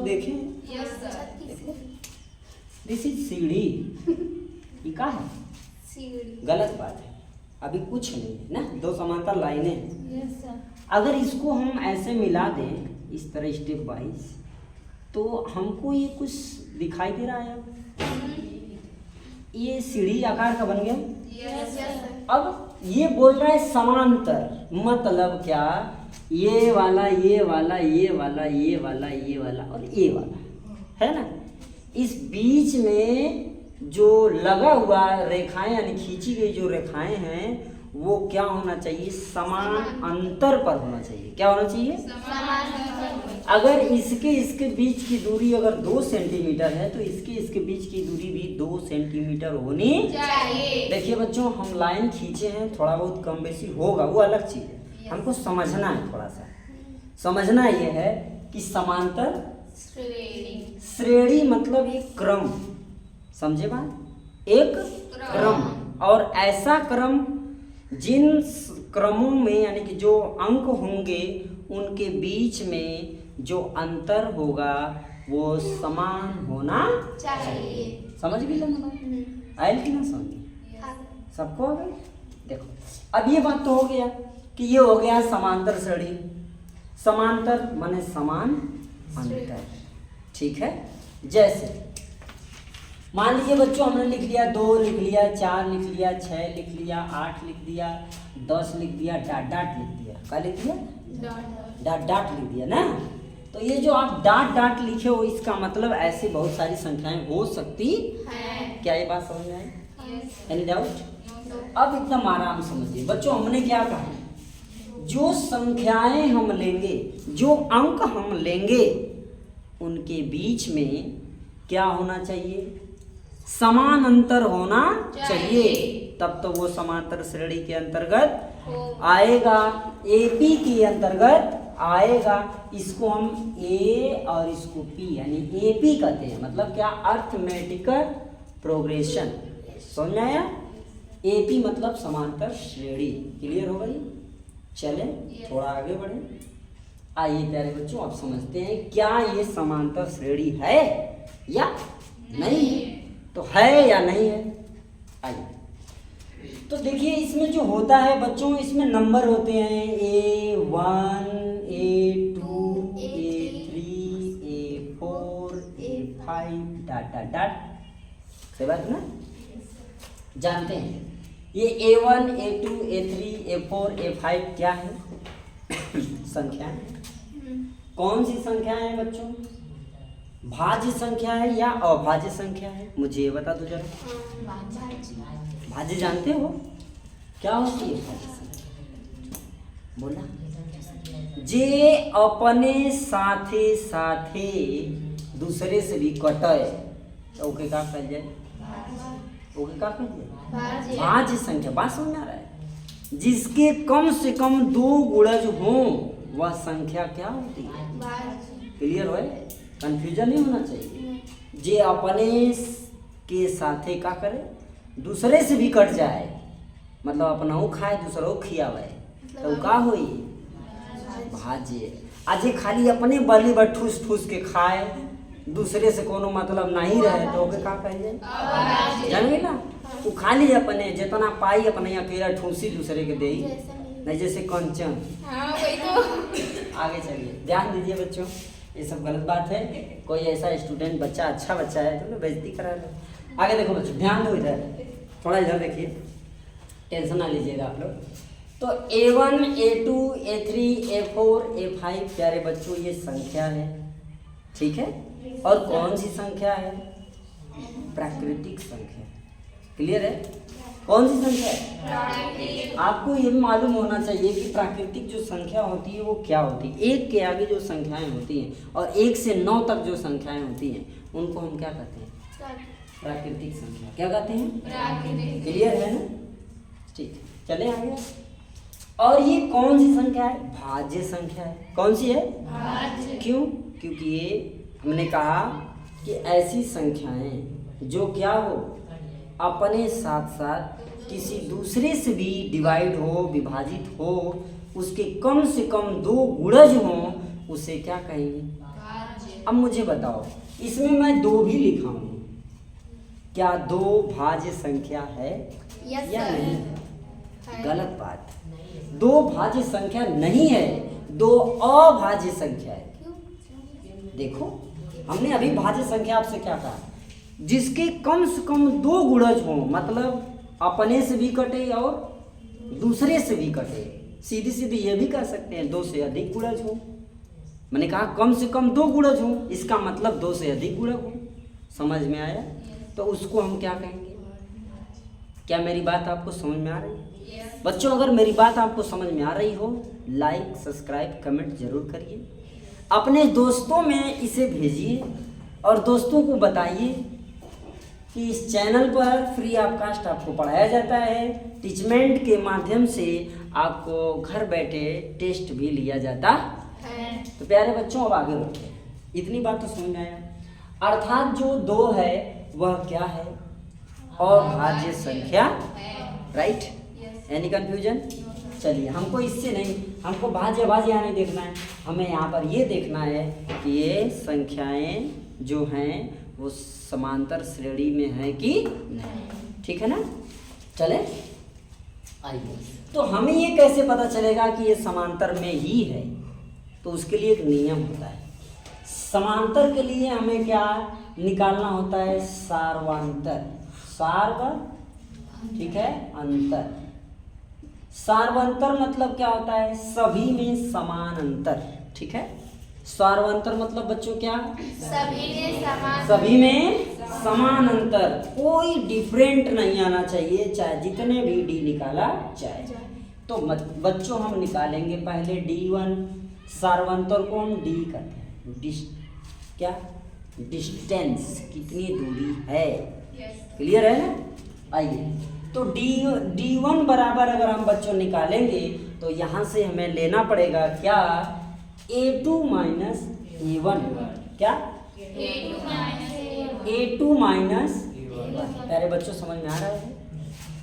लोग देखे? Yes sir. This is सीढ़ी। ये क्या है? सीढ़ी। गलत बात है, अभी कुछ नहीं है ना, दो समांतर लाइनें हैं। Yes sir. अगर इसको हम ऐसे मिला दें इस तरह स्टेप वाइज, तो हमको ये कुछ दिखाई दे रहा है। ये सीढ़ी आकार का बन गया। Yes sir. अब ये बोल रहा है समांतर, मतलब क्या? ये वाला, ये वाला, ये वाला, ये वाला, ये वाला और ये वाला, है ना? इस बीच में जो लगा हुआ रेखाएं यानी खींची गई जो रेखाएं हैं वो क्या होना चाहिए? समान अंतर पर होना चाहिए। क्या होना चाहिए? समान। अगर इसके बीच की दूरी अगर 2 सेंटीमीटर है तो इसके बीच की दूरी भी 2 सेंटीमीटर होनी चाहिए। देखिए बच्चों, हम लाइन खींचे हैं, थोड़ा बहुत कम बेसी होगा, वो अलग चीज़ है। हमको समझना है, थोड़ा सा समझना ये है कि समांतर श्रेणी मतलब एक क्रम, समझे बात? एक क्रम, और ऐसा क्रम जिन क्रमों में यानी कि जो अंक होंगे उनके बीच में जो अंतर होगा वो समान होना चाहिए। समझ भी लेना बात? आयल कि ना समझ? सबको आ गई? देखो, अब ये बात तो हो गया कि ये हो गया समांतर श्रेणी। समांतर माने समान अंतर, ठीक है? जैसे मान लीजिए बच्चों, हमने लिख लिया 2 लिख लिया, 4 लिख लिया, 6 लिख लिया, 8 लिख दिया, 10 लिख दिया, डाट डाट लिख दिया। क्या लिख दिया? डाट डाट लिख दिया ना। तो ये जो आप डाट डाट लिखे हो, इसका मतलब ऐसे बहुत सारी संख्याएं हो सकती हैं। क्या ये बात समझ में आई? Any doubt? अब एकदम आराम समझिए बच्चों, हमने क्या कहा? जो संख्याएं हम लेंगे, जो अंक हम लेंगे, उनके बीच में क्या होना चाहिए? समान अंतर होना चाहिए, तब तो वो समांतर श्रेणी के अंतर्गत आएगा, एपी के अंतर्गत आएगा। इसको हम ए और इसको पी यानी एपी कहते हैं। मतलब क्या? Arithmetical progression. समझ में आया? एपी मतलब समांतर श्रेणी। क्लियर हो गई? चले थोड़ा आगे बढ़े। आइए प्यारे बच्चों, आप समझते हैं क्या ये समांतर श्रेणी है या नहीं है? तो है या नहीं है? आइए, तो देखिए इसमें जो होता है बच्चों, इसमें नंबर होते हैं A1, A2, A3, A4, A5 dot dot dot. सही बात ना? जानते हैं ये A1, A2, A3, A4, A5 क्या है? संख्या है। कौन सी संख्या है बच्चों? भाज्य संख्या है या अभाज्य संख्या है? मुझे ये बता दो जरा। भाज्य जानते हो? क्या होती है भाज्य संख्या? बोला। जे अपने साथे साथे दूसरे से भी कटे तो ओके क्या कहल जाए? ओके क्या कहल जाए? भाज्य संख्या। बात समझ आ रहा है? जिसके कम से कम 2 गुणज हों वह संख्या क्या होती है? क्लियर हो? कंफ्यूजन नहीं होना चाहिए। जे अपने के साथे का करे, दूसरे से भी कट जाए, मतलब अपना खाए दूसरों खियावे, तो का होई? भाज्य। आज खाली अपने बली पर ठूस ठूस के खाए, दूसरे से कोनो मतलब नहीं रहे तो ओके का कह जाए? जानबी ना? वो खाली अपने जितना पाई अपने अकेला ठूसी दूसरे के दे, नहीं जैसे कंचन। आगे चलिए, ध्यान दीजिए बच्चों, ये सब गलत बात है। कोई ऐसा स्टूडेंट बच्चा अच्छा बच्चा है तो बेइज्जती करा लो। आगे देखो बच्चों, ध्यान दो इधर, थोड़ा इधर देखिए, टेंशन ना लीजिएगा आप लोग। तो A1, A2, A3, A4, A5 प्यारे बच्चों ये संख्या है, ठीक है? और कौन सी संख्या है? प्राकृतिक संख्या। क्लियर है? कौन सी संख्या है? आपको ये भी मालूम होना चाहिए कि प्राकृतिक जो संख्या होती है वो क्या होती है। 1 के आगे जो संख्याएं होती हैं और 1 से 9 तक जो संख्याएं होती हैं उनको हम क्या कहते हैं? प्राकृतिक संख्या। क्या कहते हैं? क्लियर है ना? ठीक, चले आगे। और ये कौन सी संख्या है? भाज्य संख्या है। कौन सी है? भाज्य। क्यों? क्योंकि ये हमने कहा कि ऐसी संख्याएं जो क्या हो, अपने साथ साथ किसी दूसरे से भी डिवाइड हो, विभाजित हो, उसके कम से कम 2 गुणज हों, उसे क्या कहेंगे? अब मुझे बताओ, इसमें मैं 2 भी लिखा हूँ, क्या 2 भाज्य संख्या है यस या सर। नहीं? है। गलत बात। 2 भाज्य संख्या नहीं है, 2 अभाज्य संख्या है। देखो, हमने अभी भाज्य संख्या आपसे क्या कहा, जिसके कम से कम 2 गुणज हो, मतलब अपने से भी कटे और दूसरे से भी कटे। सीधी सीधी ये भी कह सकते हैं 2 से अधिक गुणज हो। मैंने कहा कम से कम 2 गुणज हो, इसका मतलब 2 से अधिक गुणज हो। समझ में आया? तो उसको हम क्या कहेंगे? क्या मेरी बात आपको समझ में आ रही है? बच्चों, अगर मेरी बात आपको समझ में आ रही हो, लाइक सब्सक्राइब कमेंट जरूर करिए, अपने दोस्तों में इसे भेजिए और दोस्तों को बताइए कि इस चैनल पर फ्री ऑफ कास्ट आपको पढ़ाया जाता है। टीचमेंट के माध्यम से आपको घर बैठे टेस्ट भी लिया जाता है। तो प्यारे बच्चों, अब आगे बढ़ते हैं। इतनी बात तो समझ में आया। अर्थात जो 2 है वह क्या है? अभाज्य संख्या, राइट? Any confusion? चलिए, हमको इससे नहीं, हमको भाज्य अभाज्य यहाँ नहीं देखना है, हमें यहाँ पर ये देखना है कि ये संख्याएं जो हैं वो समांतर श्रेणी में है कि नहीं। ठीक है ना? चले आइए, तो हमें ये कैसे पता चलेगा कि ये समांतर में ही है? तो उसके लिए एक नियम होता है। समांतर के लिए हमें क्या निकालना होता है? सार्वांतर। सार्व, ठीक है, अंतर। सार्वंतर मतलब क्या होता है? सभी में समान अंतर। ठीक है, सार्वंतर मतलब बच्चों क्या? सभी में समान। सभी में समान अंतर, कोई डिफरेंट नहीं आना चाहिए, चाहे जितने भी डी निकाला जाए। तो बच्चों, हम निकालेंगे पहले D1। सार्वंतर को हम डी कहते हैं। क्या? डिस्टेंस, कितनी दूरी है। क्लियर है ना? आइए, तो D1 बराबर अगर हम बच्चों निकालेंगे तो यहाँ से हमें लेना पड़ेगा क्या? A2 minus A1। क्या? A2 minus A1। प्यारे बच्चों, समझ में आ रहा है?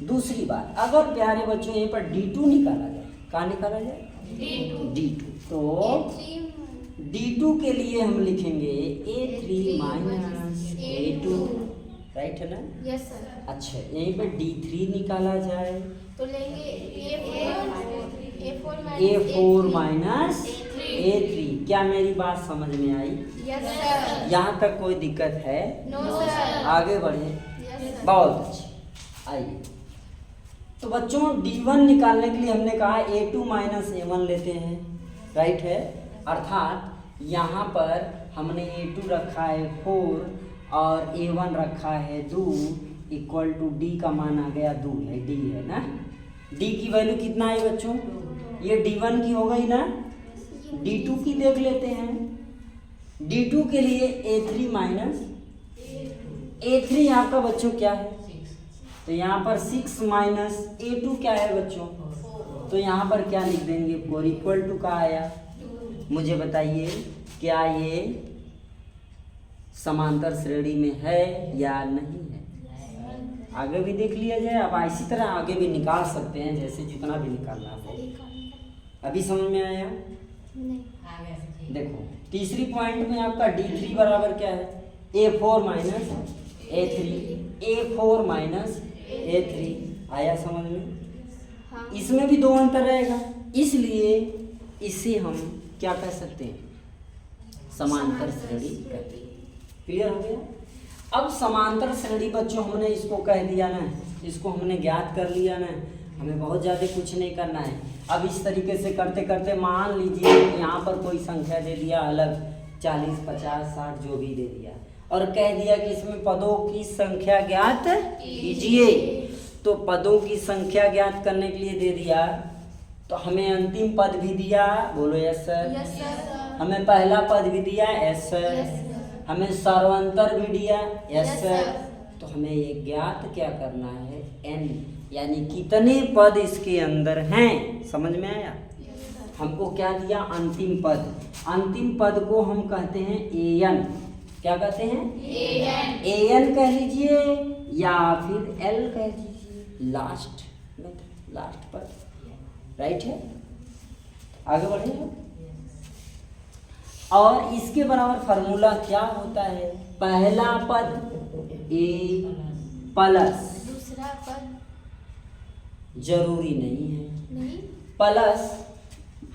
दूसरी बात, अगर प्यारे बच्चों यहाँ पर D2 निकाला जाए, कहाँ निकाला जाए? D2। तो D2 के लिए हम लिखेंगे A3 माइनस A2, राइट है ना? Yes sir. अच्छा, यहीं पे D3 निकाला जाए तो लेंगे A4 माइनस A3। क्या मेरी बात समझ में आई? Yes sir. यहाँ तक कोई दिक्कत है? No sir. आगे बढ़े। Yes sir. बहुत अच्छे। आइए, तो बच्चों D1 निकालने के लिए हमने कहा A2 माइनस A1 लेते हैं, राइट है? अर्थात यहाँ पर हमने A2 रखा है 4 और A1 रखा है 2, इक्वल टू D का मान आ गया 2 है, D है ना? D की वैल्यू कितना है बच्चों? ये D1 की हो गई ना? D2 की देख लेते हैं। D2 के लिए A3 माइनस A3 यहाँ का बच्चों क्या है? तो यहाँ पर 6 माइनस A2 क्या है बच्चों? तो यहाँ पर क्या लिख देंगे? 4 इक्वल टू का आया। मुझे बताइए, क्या ये समांतर श्रेणी में है या नहीं है? आगे भी देख लिया जाए। अब इसी तरह आगे भी निकाल सकते हैं, जैसे जितना भी निकालना हो। अभी समझ में आया? देखो, तीसरी पॉइंट में आपका D3 बराबर क्या है? A4 minus A3। A4 minus A3 आया समझ में? हाँ। इसमें भी 2 अंतर रहेगा, इसलिए इसे हम क्या कह सकते हैं? समांतर श्रेणी कहते हैं। क्लियर हो गया? अब समांतर श्रेणी बच्चों हमने इसको कह दिया ना, इसको हमने ज्ञात कर लिया ना, हमें बहुत ज़्यादा कुछ नहीं करना है। अब इस तरीके से करते करते मान लीजिए यहाँ पर कोई संख्या दे दिया अलग, 40, 50, 60 जो भी दे दिया, और कह दिया कि इसमें पदों की संख्या ज्ञात कीजिए। तो पदों की संख्या ज्ञात करने के लिए दे दिया, तो हमें अंतिम पद भी दिया, बोलो यस सर। Yes sir. हमें पहला पद भी दिया, यस सर। हमें सर्वांतर भी दिया, यस सर। तो हमें ये ज्ञात क्या करना है? n, यानी कितने पद इसके अंदर हैं। समझ में आया? हमको क्या दिया? अंतिम पद। अंतिम पद को हम कहते हैं an। क्या कहते हैं? an कह लीजिए या फिर l कह दीजिए, लास्ट में, लास्ट पद, राइट है? आगे बढ़े। और इसके बराबर फार्मूला क्या होता है? पहला पद ए प्लस, दूसरा पद जरूरी नहीं है, नहीं, प्लस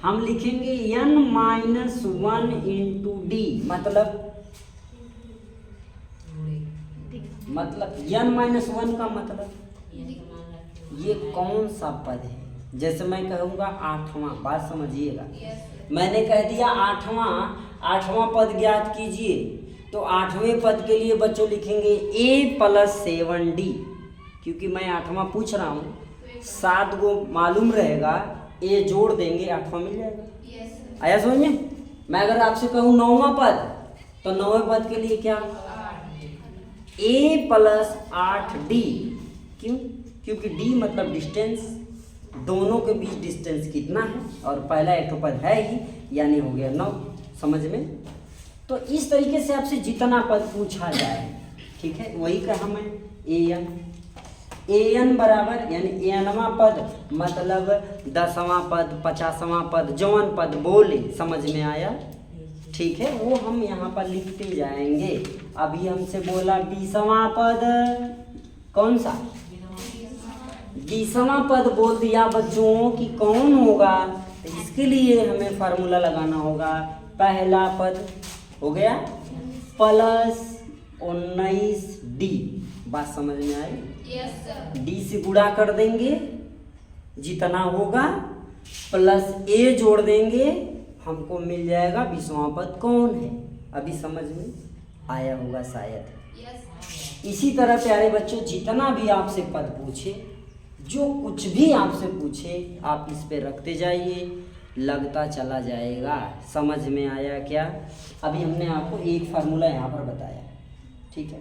हम लिखेंगे n माइनस 1 इंटू डी, मतलब n माइनस 1 का मतलब ये कौन सा पद है? जैसे मैं कहूँगा 8वां, बात समझिएगा, मैंने कह दिया 8वां पद ज्ञात कीजिए, तो 8वें पद के लिए बच्चों लिखेंगे a प्लस 7d, क्योंकि मैं 8वां पूछ रहा हूँ, 7 को मालूम रहेगा, a जोड़ देंगे 8वां मिल जाएगा। आया समझ में? मैं अगर आपसे कहूँ 9वां पद, तो 9वें पद के लिए क्या? a प्लस 8d, क्यों? क्योंकि d मतलब डिस्टेंस, दोनों के बीच डिस्टेंस कितना है, और पहला एक पद है ही, यानी हो गया 9। समझ में? तो इस तरीके से आपसे जितना पद पूछा जाए, ठीक है, वही कहा मैं an बराबर, यानी anवां पद मतलब 10वां पद, 50वां पद, जौन पद बोले, समझ में आया? ठीक है, वो हम यहाँ पर लिखते जाएंगे। अभी हमसे बोला 20वां पद, कौन सा? 20वां पद बोल दिया बच्चों कि कौन होगा, तो इसके लिए हमें फार्मूला लगाना होगा, पहला पद हो गया प्लस 19d, बात समझ में आई? यस सर, d से गुणा कर देंगे जितना होगा, प्लस a जोड़ देंगे, हमको मिल जाएगा 20वां पद कौन है। अभी समझ में आया होगा शायद। यस, इसी तरह प्यारे बच्चों, जितना भी आपसे पद पूछे, जो कुछ भी आपसे पूछे, आप इस पे रखते जाइए, लगता चला जाएगा। समझ में आया क्या? अभी हमने आपको एक फार्मूला यहाँ पर बताया, ठीक है,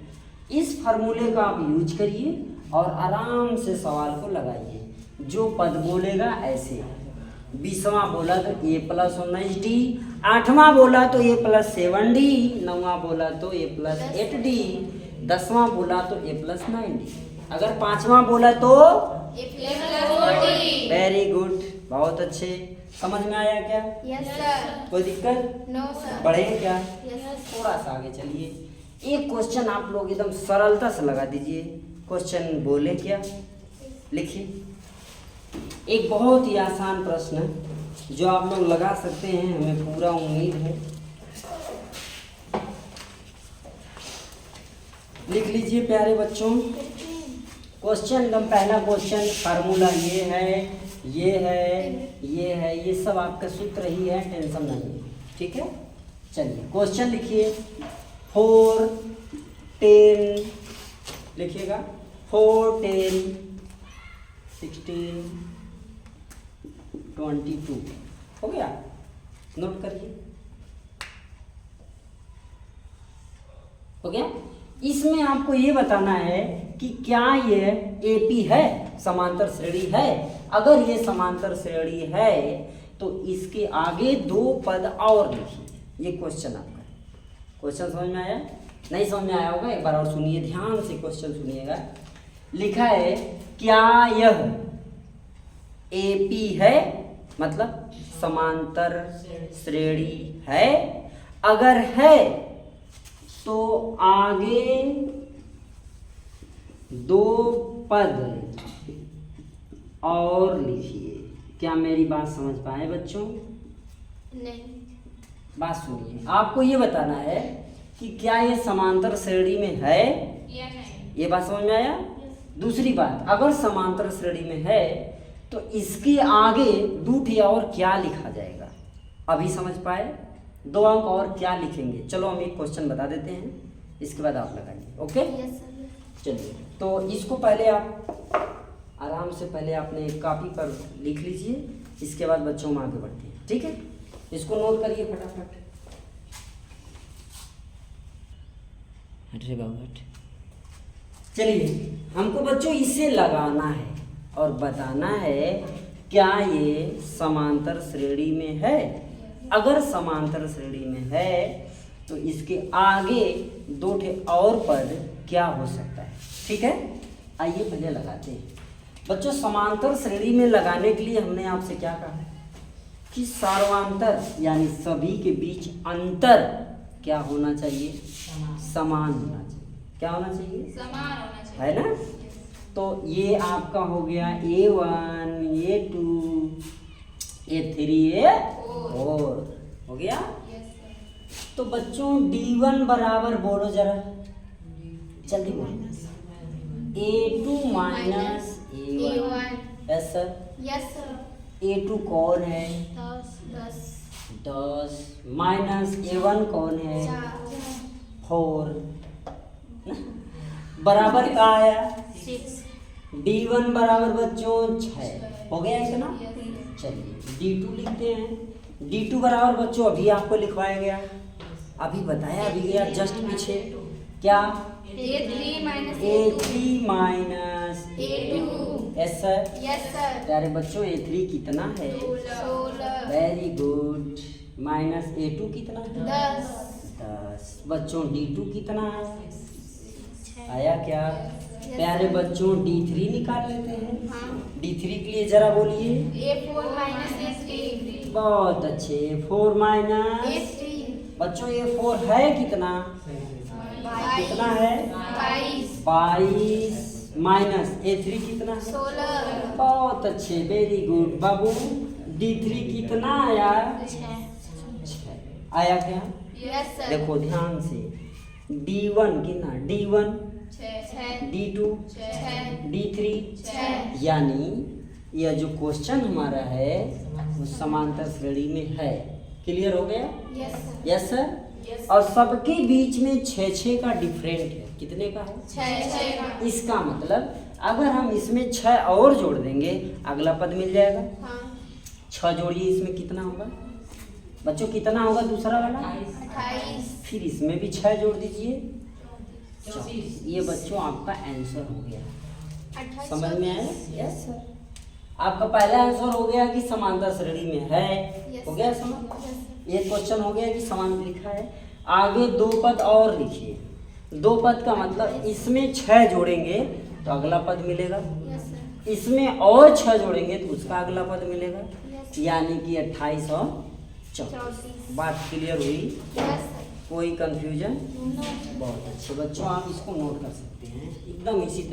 इस फार्मूले का आप यूज करिए और आराम से सवाल को लगाइए। जो पद बोलेगा ऐसे, 20वां बोला तो a प्लस 19d, 8वां बोला तो a प्लस 7d, 9वां बोला तो a प्लस 8d, 10वां बोला तो a प्लस 9d, अगर 5वां बोला तो ए प्लस 4d। वेरी गुड, बहुत अच्छे। समझ में आया क्या? यस सर, कोई दिक्कत? नो सर, बढ़े क्या? यस, थोड़ा सा आगे चलिए। एक क्वेश्चन आप लोग एकदम सरलता से लगा दीजिए। क्वेश्चन बोले क्या? लिखिए। एक बहुत ही आसान प्रश्न जो आप लोग लगा सकते हैं, हमें पूरा उम्मीद है। लिख लीजिए प्यारे बच्चों। क्वेश्चन एकदम पहला क्वेश्चन, फार्मूला ये है, ये है, ये है, ये सब आपका सूत्र ही है, टेंशन नहीं, ठीक है। चलिए क्वेश्चन लिखिए। 4 10 लिखिएगा, 4 10 16 22 हो गया, नोट करिए। हो गया। इसमें आपको ये बताना है कि क्या ये एपी है, समांतर श्रेणी है। अगर ये समांतर श्रेणी है तो इसके आगे 2 पद और लिखिए। ये क्वेश्चन आपका है। क्वेश्चन समझ में आया? नहीं समझ में आया होगा, एक बार और सुनिए, ध्यान से क्वेश्चन सुनिएगा। लिखा है क्या यह एपी है, मतलब समांतर श्रेणी है। अगर है तो आगे 2 पद और लिखिए। क्या मेरी बात समझ पाए बच्चों? नहीं, बात सुनिए, आपको ये बताना है कि क्या ये समांतर श्रेणी में है या नहीं, ये बात समझ में आया। दूसरी बात, अगर समांतर श्रेणी में है तो इसके आगे 2 ठे और क्या लिखा जाएगा, अभी समझ पाए? 2 अंक और क्या लिखेंगे। चलो हम एक क्वेश्चन बता देते हैं, इसके बाद आप लगाइए। ओके, यस सर, चलिए तो इसको पहले आप आराम से पहले आपने एक कॉपी पर लिख लीजिए, इसके बाद बच्चों हम आगे बढ़ते हैं, ठीक है। इसको नोट करिए फटाफट। हट रे बाबू हट। चलिए हमको बच्चों इसे लगाना है और बताना है क्या ये समांतर श्रेणी में है। अगर समांतर श्रेणी में है तो इसके आगे 2 ठे और पद क्या हो सकता है, ठीक है। आइए पहले लगाते हैं बच्चों। समांतर श्रेणी में लगाने के लिए हमने आपसे क्या कहा है? कि सर्वांतर यानी सभी के बीच अंतर क्या होना चाहिए? समान होना चाहिए। क्या होना चाहिए? समान होना चाहिए। है ना? तो ये आपका हो गया A1, A2, A3, A4 हो गया। Yes sir. तो बच्चों D1 बराबर बोलो जरा, जल्दी बोलो। A2 minus A1। A1। Yes sir. Yes sir. A2 कौन है? 10 10 माइनस A1 कौन है? 4 बराबर का आया 6। D1 बराबर बच्चों 6 हो गया इतना। यस। चलिए D2 लिखते हैं। D2 बराबर बच्चों अभी आपको लिखवाया गया, अभी बताया अभी गया जस्ट पीछे। क्या? A3 minus A3 minus A2। Yes sir. Yes sir. प्यारे बच्चों A3 कितना है? 16। Very good. माइनस A2 कितना है? 10 बच्चों D2 कितना है? आया क्या? प्यारे बच्चों D3 निकाल लेते हैं। हाँ। D3 के लिए जरा बोलिए। A4 minus A3। बहुत अच्छे। 4 माइनस A3। बच्चों A4 है कितना? कितना है? 22। 22 माइनस A3 कितना है? 16। बहुत अच्छे, वेरी गुड बाबू। D3 कितना आया? 6 आया क्या? Yes sir. देखो ध्यान से, D1 कितना? D1 6। D2 D3 6। यानी यह जो क्वेश्चन हमारा है वो समांतर श्रेणी में है। क्लियर हो गया? Yes sir. Yes sir. और सबके बीच में 6 का डिफरेंट है। कितने का है? 6। इसका मतलब अगर हम इसमें 6 और जोड़ देंगे अगला पद मिल जाएगा। हाँ। 6 जोड़िए, इसमें कितना होगा बच्चों? कितना होगा दूसरा वाला? 28। फिर इसमें भी 6 जोड़ दीजिए। 34। ये बच्चों आपका आंसर हो गया। 28। समझ में आया? Yes sir. आपका पहला आंसर हो गया कि समांतर श्रेणी में है। Yes, हो गया समझ? ये क्वेश्चन हो गया कि समांतर लिखा है। आगे 2 पद और लिखिए। 2 पद का मतलब इसमें 6 जोड़ेंगे तो अगला पद मिलेगा, यस सर। इसमें और 6 जोड़ेंगे तो उसका अगला पद मिलेगा, Yes. यानी कि 28 और 34। बात क्लियर हुई? Yes sir. कोई कंफ्यूजन? नो। बहुत अच्छे बच्चों, आप इसको नोट कर सकते हैं एकदम इसी